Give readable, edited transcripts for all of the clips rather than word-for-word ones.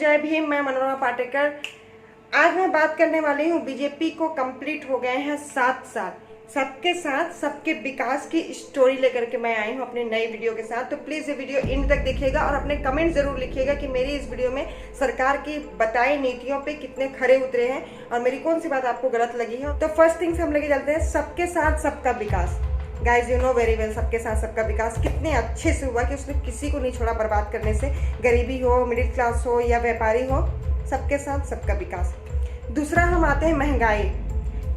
जय भीम। मैं मनोरमा पाटेकर। आज मैं बात करने वाली हूँ, बीजेपी को कंप्लीट हो गए हैं 7 साल। सबके साथ सबके विकास की स्टोरी लेकर के मैं आई हूँ अपनी नई वीडियो के साथ। तो प्लीज़ ये वीडियो एंड तक देखिएगा और अपने कमेंट जरूर लिखिएगा कि मेरी इस वीडियो में सरकार की बताई नीतियों पे कितने खरे उतरे हैं और मेरी कौन सी बात आपको गलत लगी है। तो फर्स्ट थिंग्स हम लेके चलते हैं, सबके साथ सबका विकास। Guys you know very well, सबके साथ सबका विकास कितने अच्छे से हुआ कि उसने किसी को नहीं छोड़ा बर्बाद करने से। गरीबी हो, मिडिल क्लास हो या व्यापारी हो, सबके साथ सबका विकास। दूसरा हम आते हैं महंगाई।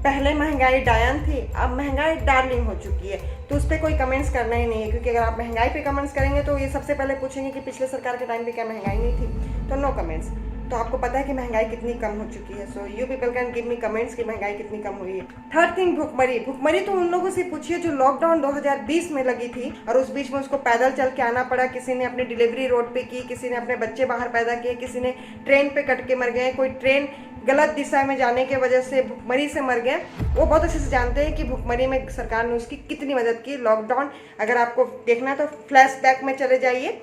पहले महंगाई डायन थी, अब महंगाई डार्लिंग हो चुकी है। तो उस पर कोई कमेंट्स करना ही नहीं है, क्योंकि अगर आप महंगाई पे कमेंट्स करेंगे तो ये सबसे पहले पूछेंगे कि पिछले सरकार के टाइम पे क्या महंगाई नहीं थी। तो नो कमेंट्स। तो आपको पता है कि महंगाई कितनी कम हो चुकी है। So you people can give me comments कि महंगाई कितनी कम हुई है। थर्ड थिंग, भुखमरी। भुखमरी तो उन लोगों से पूछिए जो लॉकडाउन 2020 में लगी थी और उस बीच में उसको पैदल चल के आना पड़ा। किसी ने अपनी डिलीवरी रोड पे की, किसी ने अपने बच्चे बाहर पैदा किए, किसी ने ट्रेन पे कट के मर गए, कोई ट्रेन गलत दिशा में जाने की वजह से भुखमरी से मर गए। वो बहुत अच्छे से जानते हैं कि भुखमरी में सरकार ने उसकी कितनी मदद की। लॉकडाउन अगर आपको देखना है तो फ्लैशबैक में चले जाइए।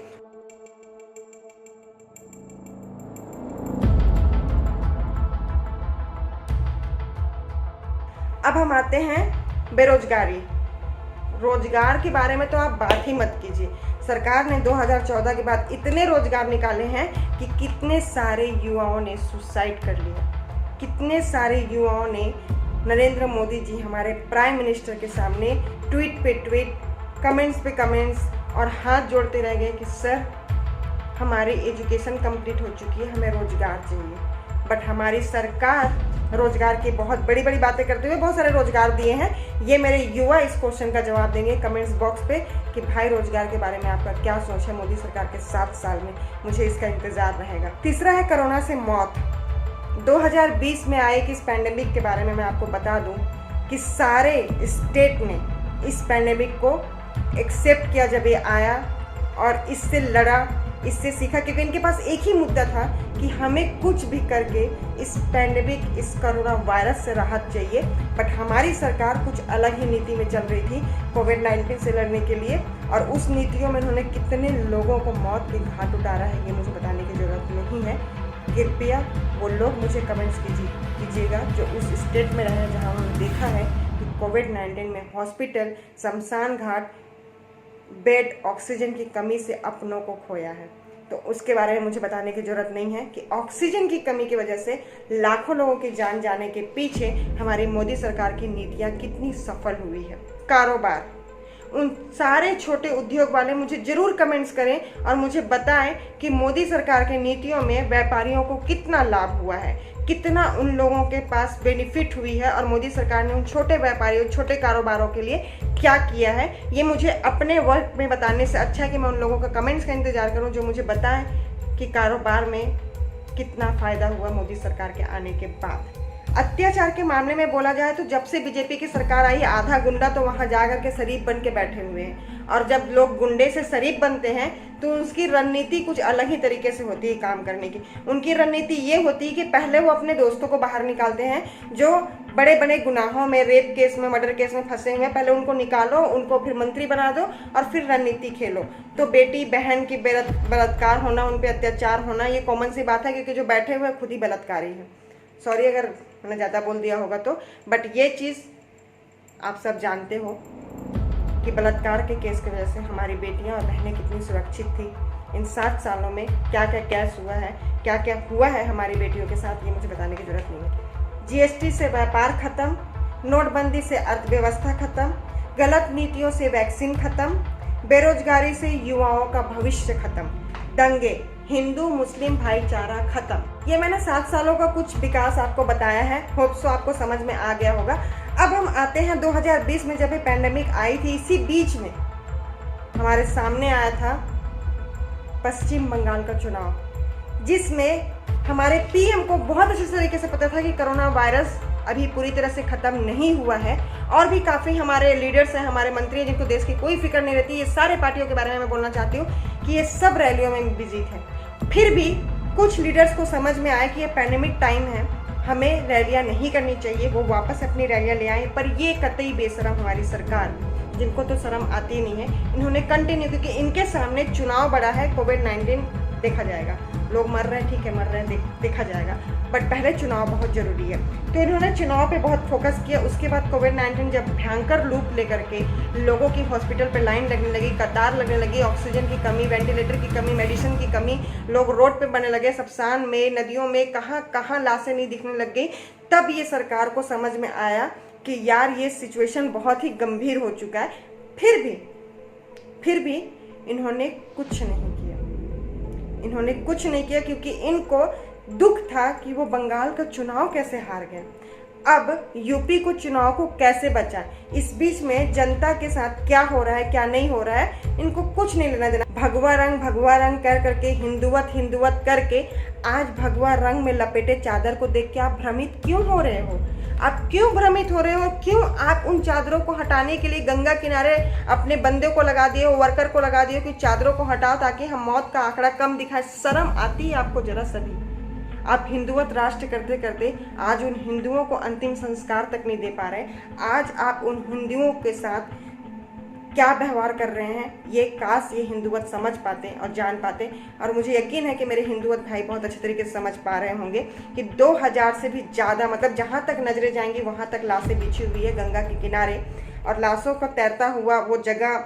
अब हम आते हैं बेरोजगारी। रोजगार के बारे में तो आप बात ही मत कीजिए। सरकार ने 2014 के बाद इतने रोजगार निकाले हैं कि कितने सारे युवाओं ने सुसाइड कर लिया। कितने सारे युवाओं ने नरेंद्र मोदी जी हमारे प्राइम मिनिस्टर के सामने ट्वीट पे ट्वीट, कमेंट्स पे कमेंट्स और हाथ जोड़ते रह गए कि सर हमारी एजुकेशन कंप्लीट हो चुकी है, हमें रोजगार चाहिए। बट हमारी सरकार रोजगार की बहुत बड़ी बड़ी बातें करते हुए बहुत सारे रोजगार दिए हैं। ये मेरे युवा इस क्वेश्चन का जवाब देंगे कमेंट्स बॉक्स पे कि भाई रोजगार के बारे में आपका क्या सोच है मोदी सरकार के 7 साल में। मुझे इसका इंतजार रहेगा। तीसरा है कोरोना से मौत। 2020 में आए कि इस पैंडेमिक के बारे में मैं आपको बता दूं कि सारे स्टेट ने इस पैंडेमिक को एक्सेप्ट किया जब ये आया और इससे लड़ा, इससे सीखा, क्योंकि इनके पास एक ही मुद्दा था कि हमें कुछ भी करके इस पैंडेमिक, इस कोरोना वायरस से राहत चाहिए। बट हमारी सरकार कुछ अलग ही नीति में चल रही थी कोविड-19 से लड़ने के लिए, और उस नीतियों में उन्होंने कितने लोगों को मौत के घाट उतारा है ये मुझे बताने की ज़रूरत नहीं है। कृपया वो लोग मुझे कमेंट्स कीजिएगा जो उस स्टेट में रहे जहाँ उन्होंने देखा है कि कोविड-19 में हॉस्पिटल, शमशान घाट, बेड, ऑक्सीजन की कमी से अपनों को खोया है। तो उसके बारे में मुझे बताने की जरूरत नहीं है कि ऑक्सीजन की कमी की वजह से लाखों लोगों की जान जाने के पीछे हमारी मोदी सरकार की नीतियां कितनी सफल हुई है। कारोबार, उन सारे छोटे उद्योग वाले मुझे जरूर कमेंट्स करें और मुझे बताएं कि मोदी सरकार के नीतियों में व्यापारियों को कितना लाभ हुआ है, कितना उन लोगों के पास बेनिफिट हुई है और मोदी सरकार ने उन छोटे व्यापारियों, छोटे कारोबारों के लिए क्या किया है। ये मुझे अपने वर्क में बताने से अच्छा है कि मैं उन लोगों का कमेंट्स का इंतजार करूं जो मुझे बताएं कि कारोबार में कितना फ़ायदा हुआ मोदी सरकार के आने के बाद। अत्याचार के मामले में बोला जाए तो जब से बीजेपी की सरकार आई, आधा गुंडा तो वहां जाकर के शरीफ बन के बैठे हुए हैं। और जब लोग गुंडे से शरीफ बनते हैं तो उसकी रणनीति कुछ अलग ही तरीके से होती है काम करने की। उनकी रणनीति ये होती है कि पहले वो अपने दोस्तों को बाहर निकालते हैं जो बड़े बड़े गुनाहों में, रेप केस में, मर्डर केस में फंसे हुए हैं। पहले उनको निकालो, उनको फिर मंत्री बना दो और फिर रणनीति खेलो। तो बेटी बहन की बलात्कार होना, उन पर अत्याचार होना, ये कॉमन सी बात है, क्योंकि जो बैठे हुए खुद ही बलात्कारी है। सॉरी अगर मैंने ज़्यादा बोल दिया होगा तो, बट ये चीज़ आप सब जानते हो कि बलात्कार के केस की वजह से हमारी बेटियां और बहनें कितनी सुरक्षित थी। इन 7 सालों में क्या क्या केस हुआ है, क्या क्या हुआ है हमारी बेटियों के साथ, ये मुझे बताने की जरूरत नहीं है। जीएसटी से व्यापार खत्म, नोटबंदी से अर्थव्यवस्था खत्म, गलत नीतियों से वैक्सीन खत्म, बेरोजगारी से युवाओं का भविष्य खत्म, दंगे, हिंदू मुस्लिम भाईचारा खत्म। ये मैंने 7 सालों का कुछ विकास आपको बताया है। होप सो आपको समझ में आ गया होगा। अब हम आते हैं 2020 में जब ये पैंडेमिक आई थी, इसी बीच में हमारे सामने आया था पश्चिम बंगाल का चुनाव, जिसमें हमारे पीएम को बहुत अच्छे तरीके से पता था कि कोरोना वायरस अभी पूरी तरह से खत्म नहीं हुआ है। और भी काफ़ी हमारे लीडर्स हैं, हमारे मंत्री हैं जिनको देश की कोई फिक्र नहीं रहती। ये सारे पार्टियों के बारे में मैं बोलना चाहती हूँ कि ये सब रैलियों में बिजी थे। फिर भी कुछ लीडर्स को समझ में आया कि ये पैंडेमिक टाइम है, हमें रैलियां नहीं करनी चाहिए। वो वापस अपनी रैलियां ले आए। पर ये कतई बेशरम हमारी सरकार, जिनको तो शर्म आती नहीं है, इन्होंने कंटिन्यू, क्योंकि इनके सामने चुनाव बड़ा है, कोविड-19 देखा जाएगा। लोग मर रहे हैं, ठीक है मर रहे हैं, देखा जाएगा, बट पहले चुनाव बहुत ज़रूरी है। तो इन्होंने चुनाव पे बहुत फोकस किया। उसके बाद कोविड-19 जब भयंकर लूप लेकर के लोगों की हॉस्पिटल पे लाइन लगने लगी, कतार लगने लगी, ऑक्सीजन की कमी, वेंटिलेटर की कमी, मेडिसिन की कमी, लोग रोड पे बनने लगे, शमशान में, नदियों में, कहाँ कहाँ लाशें नहीं दिखने लग गई, तब ये सरकार को समझ में आया कि यार ये सिचुएशन बहुत ही गंभीर हो चुका है। फिर भी इन्होंने कुछ नहीं किया। इन्होंने कुछ नहीं किया क्योंकि इनको दुख था कि वो बंगाल का चुनाव कैसे हार गए, अब यूपी को चुनाव को कैसे बचाए। इस बीच में जनता के साथ क्या हो रहा है क्या नहीं हो रहा है इनको कुछ नहीं लेना देना। भगवा रंग कर करके, हिंदुवत करके आज भगवा रंग में लपेटे चादर को देख के आप भ्रमित क्यों हो रहे हो? आप क्यों भ्रमित हो रहे हो? क्यों आप उन चादरों को हटाने के लिए गंगा किनारे अपने बंदे को लगा दिए हो, वर्कर को लगा दिए हो कि चादरों को हटाओ ताकि हम मौत का आंकड़ा कम दिखाए? शर्म आती है आपको जरा सभी? आप हिंदुवत राष्ट्र करते करते आज उन हिंदुओं को अंतिम संस्कार तक नहीं दे पा रहे। आज आप उन हिंदुओं के साथ क्या व्यवहार कर रहे हैं ये काश ये हिंदुवत समझ पाते और जान पाते। और मुझे यकीन है कि मेरे हिंदुवत भाई बहुत अच्छे तरीके से समझ पा रहे होंगे कि 2000 से भी ज़्यादा, मतलब जहाँ तक नजरें जाएंगी वहाँ तक लाशें बिछी हुई है गंगा के किनारे। और लाशों का तैरता हुआ वो जगह,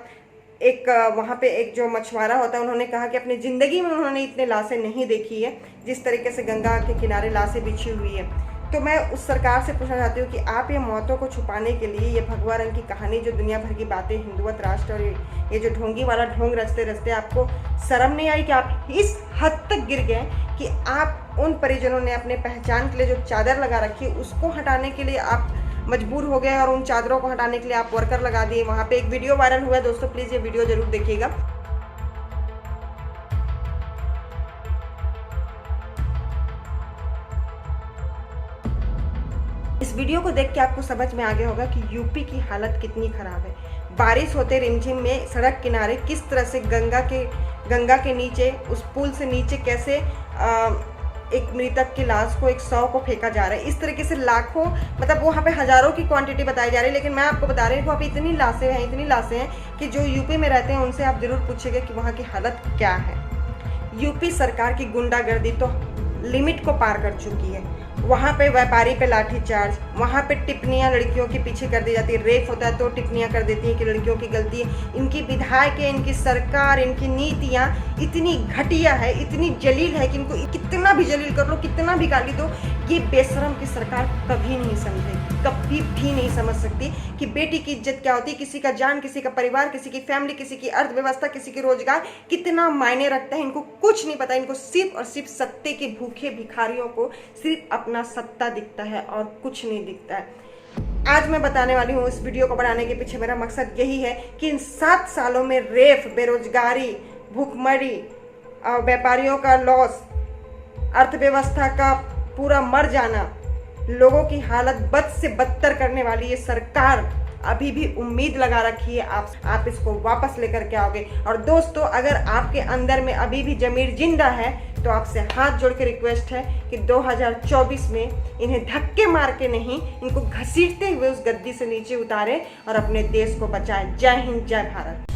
एक वहाँ पे एक जो मछुआरा होता है, उन्होंने कहा कि अपनी ज़िंदगी में उन्होंने इतने लाशें नहीं देखी है जिस तरीके से गंगा के किनारे लाशें बिछी हुई है। तो मैं उस सरकार से पूछना चाहती हूँ कि आप ये मौतों को छुपाने के लिए ये भगवा रंग की कहानी, जो दुनिया भर की बातें, हिंदुवत राष्ट्र और ये जो ढोंगी वाला ढोंग रचते रचते आपको शर्म नहीं आई कि आप इस हद तक गिर गए कि आप उन परिजनों ने अपने पहचान के लिए जो चादर लगा रखी है उसको हटाने के लिए आप मजबूर हो गए और उन चादरों को हटाने के लिए आप वर्कर लगा दिए। वहाँ पे एक वीडियो वायरल हुआ है दोस्तों, प्लीज़ ये वीडियो जरूर देखिएगा। इस वीडियो को देख के आपको समझ में आ गया होगा कि यूपी की हालत कितनी खराब है। बारिश होते रिमझिम में सड़क किनारे किस तरह से गंगा के नीचे, उस पुल से नीचे कैसे एक मृतक की लाश को, एक 100 को फेंका जा रहा है। इस तरीके से लाखों, मतलब वहाँ पे हज़ारों की क्वांटिटी बताई जा रही है, लेकिन मैं आपको बता रही हूँ वहाँ पे इतनी लाशें हैं कि जो यूपी में रहते हैं उनसे आप ज़रूर पूछिएगा कि वहाँ की हालत क्या है। यूपी सरकार की गुंडागर्दी तो लिमिट को पार कर चुकी है। वहाँ पे व्यापारी पे लाठीचार्ज, वहाँ पे टिप्पणियाँ लड़कियों के पीछे कर दी जाती है। रेप होता है तो टिप्पणियाँ कर देती हैं कि लड़कियों की गलती है। इनकी विधायक, इनकी सरकार, इनकी नीतियाँ इतनी घटिया है, इतनी जलील है कि इनको कितना भी जलील कर लो, कितना भी गाली दो, ये बेशरम की सरकार कभी नहीं समझेगी, कभी भी नहीं समझ सकती कि बेटी की इज्जत क्या होती है, किसी का जान, किसी का परिवार, किसी की फैमिली, किसी की अर्थव्यवस्था, किसी की रोजगार कितना मायने रखता है। इनको कुछ नहीं पता। इनको सिर्फ और सिर्फ सत्ते के भूखे भिखारियों को सिर्फ अपना सत्ता दिखता है और कुछ नहीं दिखता है। आज मैं बताने वाली हूँ, इस वीडियो को बनाने के पीछे मेरा मकसद यही है कि इन 7 सालों में रेप, बेरोजगारी, भूखमरी, व्यापारियों का लॉस, अर्थव्यवस्था का पूरा मर जाना, लोगों की हालत बद से बदतर करने वाली ये सरकार अभी भी उम्मीद लगा रखी है आप इसको वापस लेकर के आओगे। और दोस्तों, अगर आपके अंदर में अभी भी जमीर जिंदा है तो आपसे हाथ जोड़ के रिक्वेस्ट है कि 2024 में इन्हें धक्के मार के नहीं, इनको घसीटते हुए उस गद्दी से नीचे उतारें और अपने देश को बचाएं। जय हिंद, जय भारत।